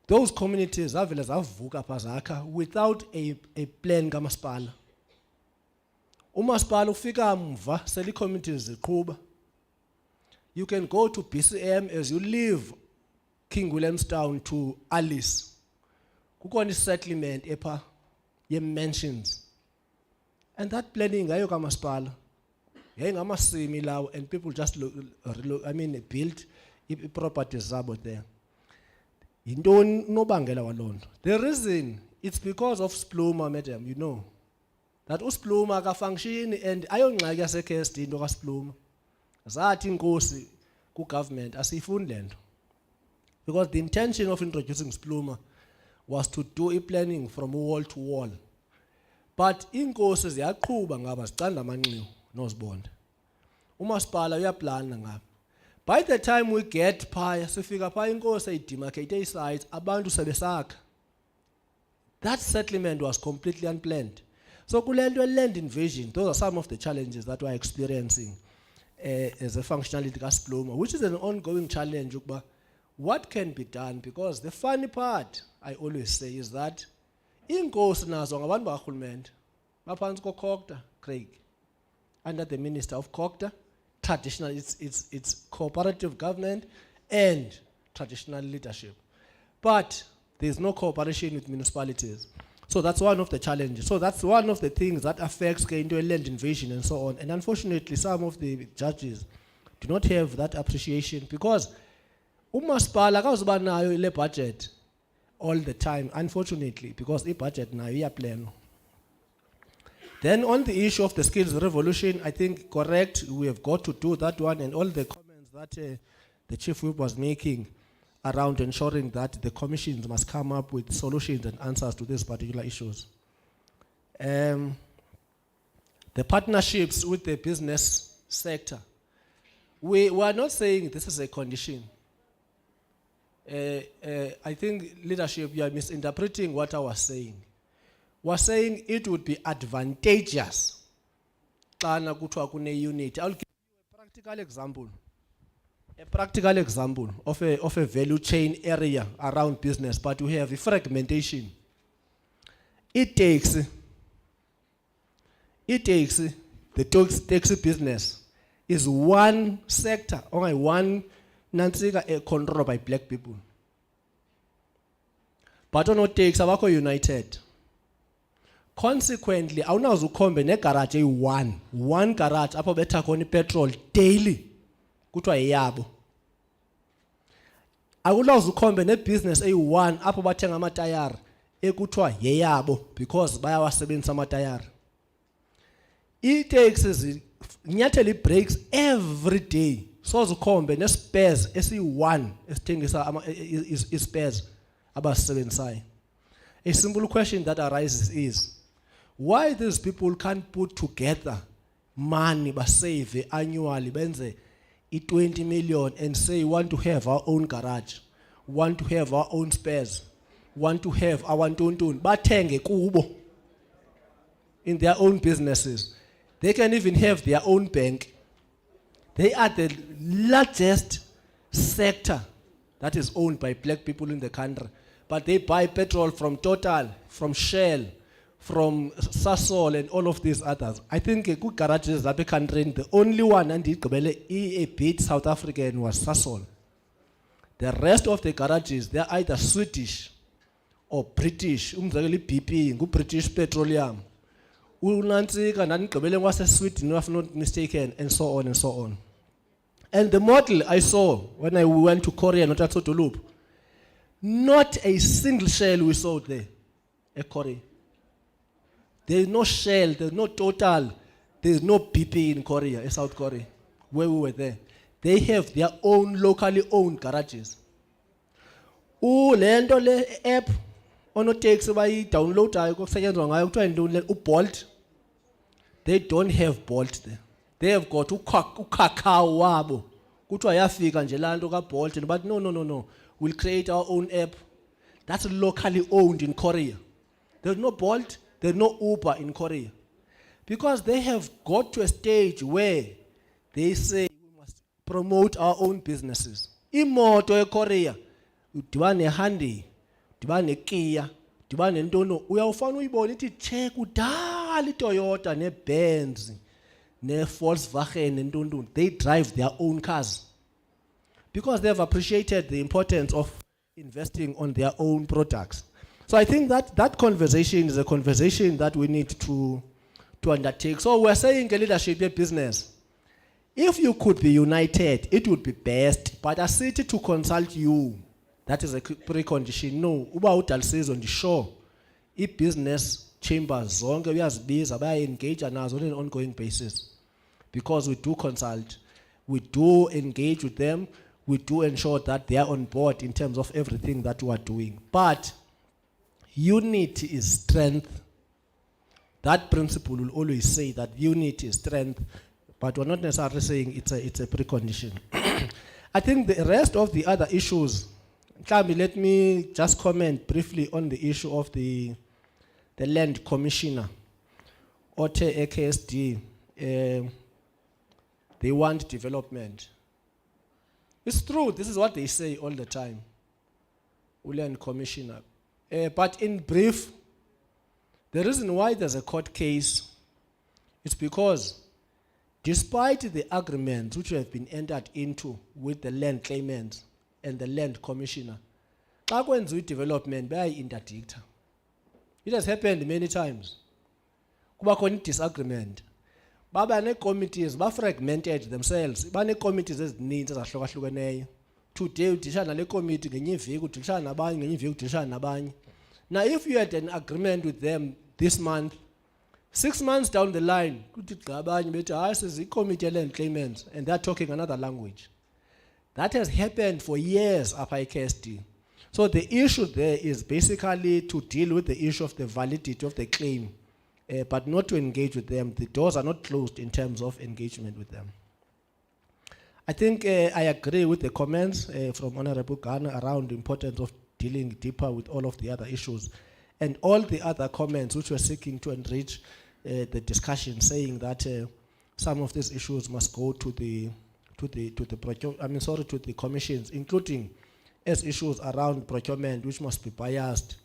those communities zavele zavuka phazakha without a plan kamasipala. Umasipala ufika mva seli communities ziqhubha. You can go to BCM as you leave King Williamstown to Alice. Kukhona settlement epha ye mansions. And that planning ngayo kamasipala. Yayingamasimi lawo and people just built properties zabo there. Yintoni nobangela walonto? The reason it's because of Spluma, madam, you know. That uSpluma ka function and ayongxaki yaseKSD into kaSpluma. Zathi inkosi ku government asifuni lento. Because the intention of introducing Spluma was to do a planning from wall to wall. But inkosi ziyaqhubha ngaba zicanda amanxiwa nozibonda. Umasipala uyaplana ngaba. By the time we get phaya sifika phaya inkosi ayidemarcate sites abantu sebesakha. That settlement was completely unplanned. So kulento land invasion, those are some of the challenges that we're experiencing as a functionality kaSpluma, which is an ongoing challenge. What can be done? Because the funny part, I always say, is that inkosi nazo ngabantu bakarhulumente baphansi koKhokta Craig, under the Minister of Khokta, traditional, it's cooperative government and traditional leadership. But there's no cooperation with municipalities. So that's one of the challenges. So that's one of the things that affects into a land invasion and so on. And unfortunately, some of the judges do not have that appreciation because umasipala akawuzuba nayo ile budget all the time, unfortunately, because the budget now is plan. Then on the issue of the skills revolution, I think correct, we have got to do that one, and all the comments that the Chief Whip was making around ensuring that the commissions must come up with solutions and answers to these particular issues. The partnerships with the business sector. We are not saying this is a condition. I think leadership, you are misinterpreting what I was saying. We're saying it would be advantageous. I'll give you a practical example. A practical example of a value chain area around business, but we have a fragmentation. It takes the taxi business is one sector, only one controlled by black people. But on takes abako united. Consequently, I know ukombe ne garage one garage apo beta koni petrol daily. Kutwa yabo. Awulazi ukhombe ne business eyi1 apho bathenga amatayara ekuthiwa yeyabo because bayawasebenzisa amatayara. I-taxis nyathela i-breaks every day. So ukhombe ne spares esi1 esithengisa i-spares abasisebenzisayo. A simple question that arises is why these people can't put together money basave annually benze 20 million and say want to have our own garage, want to have our own spares, want to have our tontun, bathenge kubo in their own businesses. They can even have their own bank. They are the largest sector that is owned by black people in the country. But they buy petrol from Total, from Shell, from Sasol and all of these others. I think good garages that country, the only one and a bit South African was Sasol. The rest of the garages, they're either Swedish or British. BP, British Petroleum. Was a Sweden, if I'm not mistaken, and so on and so on. And the model I saw when I went to Korea, not at Sotolup, not a single Shell we saw there at Korea. There is no Shell, there is no Total, there is no BP in Korea, in South Korea, where we were there. They have their own locally owned garages. Lento le app ono takes by download Bolt. They don't have Bolt there. They have got ukakao wabo. Kuthiwa yafika nje lanto ka Bolt, but no. We'll create our own app. That's locally owned in Korea. There's no Bolt, there's no Uber in Korea. Because they have got to a stage where they say we must promote our own businesses. Imoto e Korea, udibane neHyundai, udibane neKia, udibane nentono, uyawufana uyibone ithi check kudala iToyota neBenz neVolkswagen nentontoni, they drive their own cars because they have appreciated the importance of investing on their own products. So I think that conversation is a conversation that we need to undertake. So we're saying leadership of business. If you could be united, it would be best. But a city to consult you, that is a precondition. No, uba udalisizo on the shore. If business chambers zonke uyazibiza baya engage nazo on an ongoing basis, because we do consult, we do engage with them, we do ensure that they are on board in terms of everything that we are doing. But unity is strength. That principle will always say that unity is strength, but we're not necessarily saying it's a precondition. I think the rest of the other issues, let me just comment briefly on the issue of the land commissioner. Ote AKSD, they want development. It's true, this is what they say all the time, land commissioner. But in brief, the reason why there's a court case is because despite the agreements which have been entered into with the land claimants and the land commissioner, xa kwenziwa development bayayi-interdict. It has happened many times. Kuba khona disagreement. Baba ne-committees, ba-fragmented themselves. Bane-committees ezininzi ezahlukahlukeneyo. Today udishana nale committee ngenye iveki udishana nabanye ngenye iveki udishana nabanye. Now if you had an agreement with them this month, 6 months down the line, committee land claimants, and they're talking another language. That has happened for years after KSD. So the issue there is basically to deal with the issue of the validity of the claim, but not to engage with them. The doors are not closed in terms of engagement with them. I think I agree with the comments from Honorable Garner around the importance of dealing deeper with all of the other issues, and all the other comments which were seeking to enrich the discussion, saying that some of these issues must go to the commissions, including as issues around procurement, which must be biased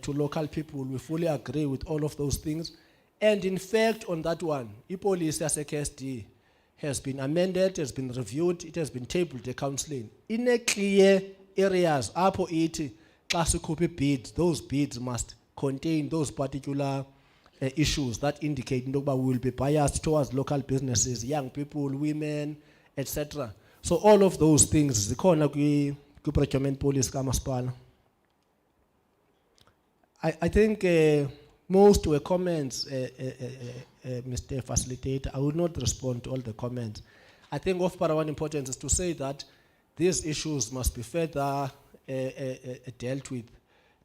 to local people. We fully agree with all of those things, and in fact, on that one, policy as a KSD has been amended, has been reviewed, it has been tabled to counselling in a clear areas. Apo iti classic bids, those bids must contain those particular issues that indicate we will be biased towards local businesses, young people, women, etc. So all of those things, the corner procurement policy kamasipala. I think most were comments, Mr. Facilitator. I will not respond to all the comments. I think of paramount importance is to say that these issues must be further dealt with,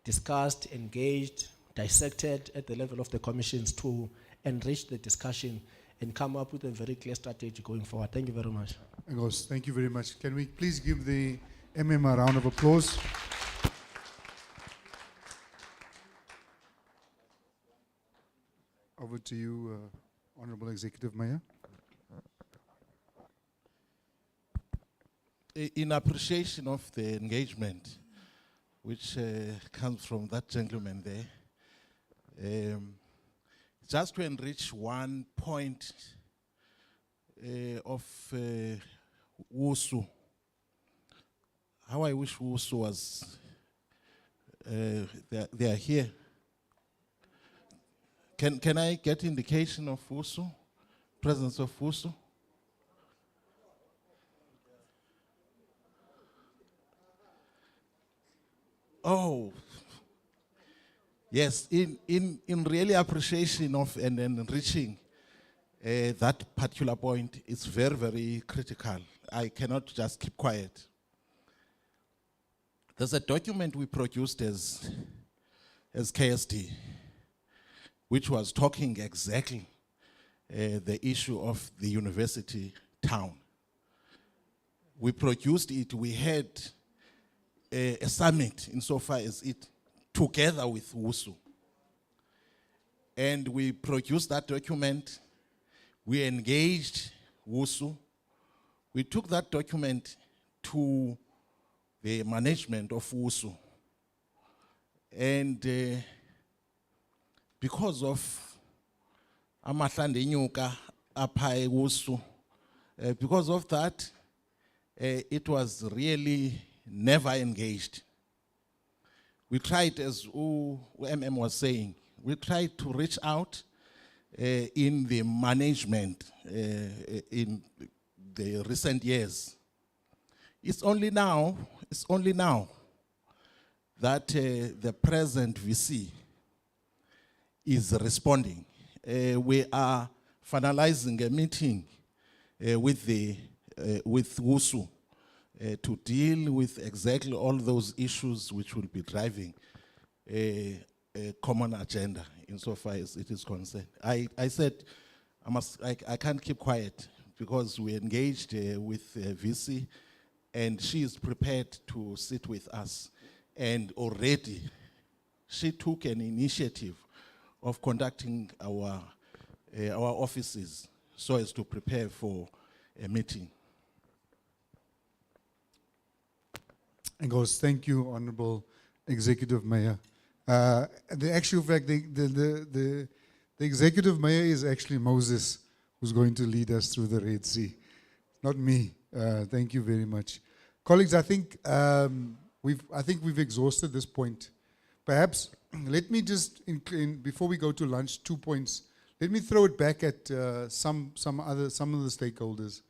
discussed, engaged, dissected at the level of the commissions to enrich the discussion and come up with a very clear strategy going forward. Thank you very much. Thank you very much. Can we please give the MM a round of applause? Over to you, Honorable Executive Mayor. In appreciation of the engagement which comes from that gentleman there, just to enrich one point of WUSU. How I wish WUSU was, they are here. Can I get indication of WUSU, presence of WUSU? Oh, yes, in really appreciation of and enriching that particular point, it's very, very critical. I cannot just keep quiet. There's a document we produced as KSD, which was talking exactly the issue of the university town. We produced it, we had a summit insofar as it together with WUSU. And we produced that document, we engaged WUSU, we took that document to the management of WUSU. And because of amahlande enyuka apha eWusu, because of that, it was really never engaged. We tried, as MM was saying, we tried to reach out in the management in the recent years. It's only now that the present VC is responding. We are finalizing a meeting with WUSU to deal with exactly all those issues which will be driving a common agenda insofar as it is concerned. I said I can't keep quiet because we engaged with VC and she is prepared to sit with us. And already she took an initiative of conducting our offices so as to prepare for a meeting. And goes, thank you, Honorable Executive Mayor. The actual fact, the Executive Mayor is actually Moses, who's going to lead us through the Red Sea, not me. Thank you very much, colleagues. I think we've exhausted this point. Perhaps let me just before we go to lunch, 2 points. Let me throw it back at some of the stakeholders.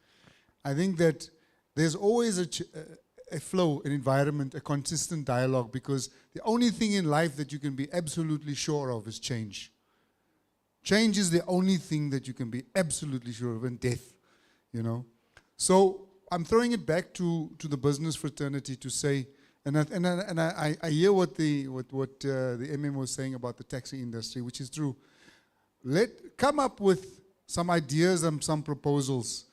I think that there's always a flow, an environment, a consistent dialogue, because the only thing in life that you can be absolutely sure of is change. Change is the only thing that you can be absolutely sure of, and death, you know. So I'm throwing it back to the business fraternity to say, and I hear what the MM was saying about the taxi industry, which is true. Come up with some ideas and some proposals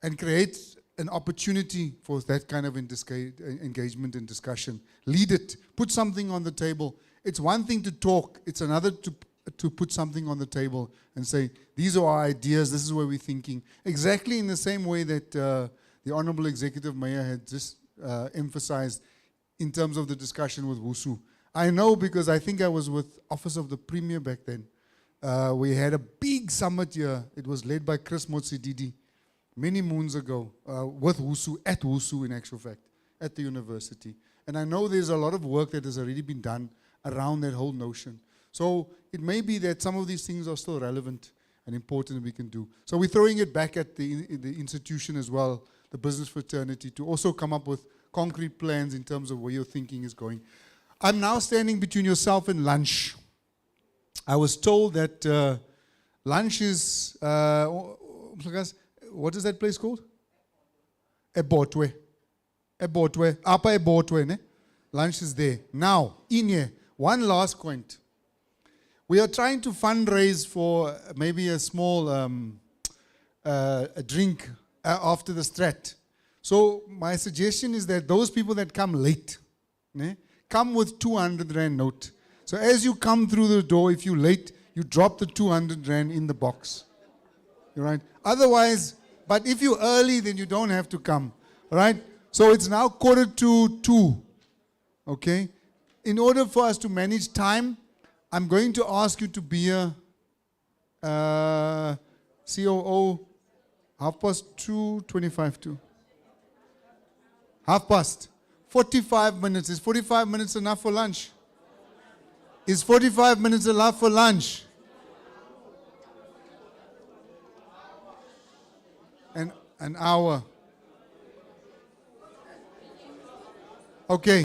and create an opportunity for that kind of engagement and discussion. Lead it. Put something on the table. It's one thing to talk. It's another to put something on the table and say, these are our ideas. This is where we're thinking. Exactly in the same way that the Honorable Executive Mayor had just emphasized in terms of the discussion with WUSU. I know because I think I was with Office of the Premier back then. We had a big summit here. It was led by Chris Motsididi many moons ago with WUSU, at WUSU in actual fact, at the university. And I know there's a lot of work that has already been done around that whole notion. So it may be that some of these things are still relevant and important that we can do. So we're throwing it back at the institution as well, the business fraternity, to also come up with concrete plans in terms of where your thinking is going. I'm now standing between yourself and lunch. I was told that lunch is, what is that place called? Ebotwe. Ebotwe. Apa Ebotwe, ne? Lunch is there. Now, in here, one last point. We are trying to fundraise for maybe a small a drink after the strat. So my suggestion is that those people that come late, ne, come with 200 Rand note. So as you come through the door, if you're late, you drop the 200 Rand in the box. Right? Otherwise, but if you're early, then you don't have to come. Right? So it's now 1:45. Okay? In order for us to manage time, I'm going to ask you to be a COO 2:30, 25 to. 2:30. 45 minutes. Is 45 minutes enough for lunch? Is 45 minutes enough for lunch? An hour. Okay.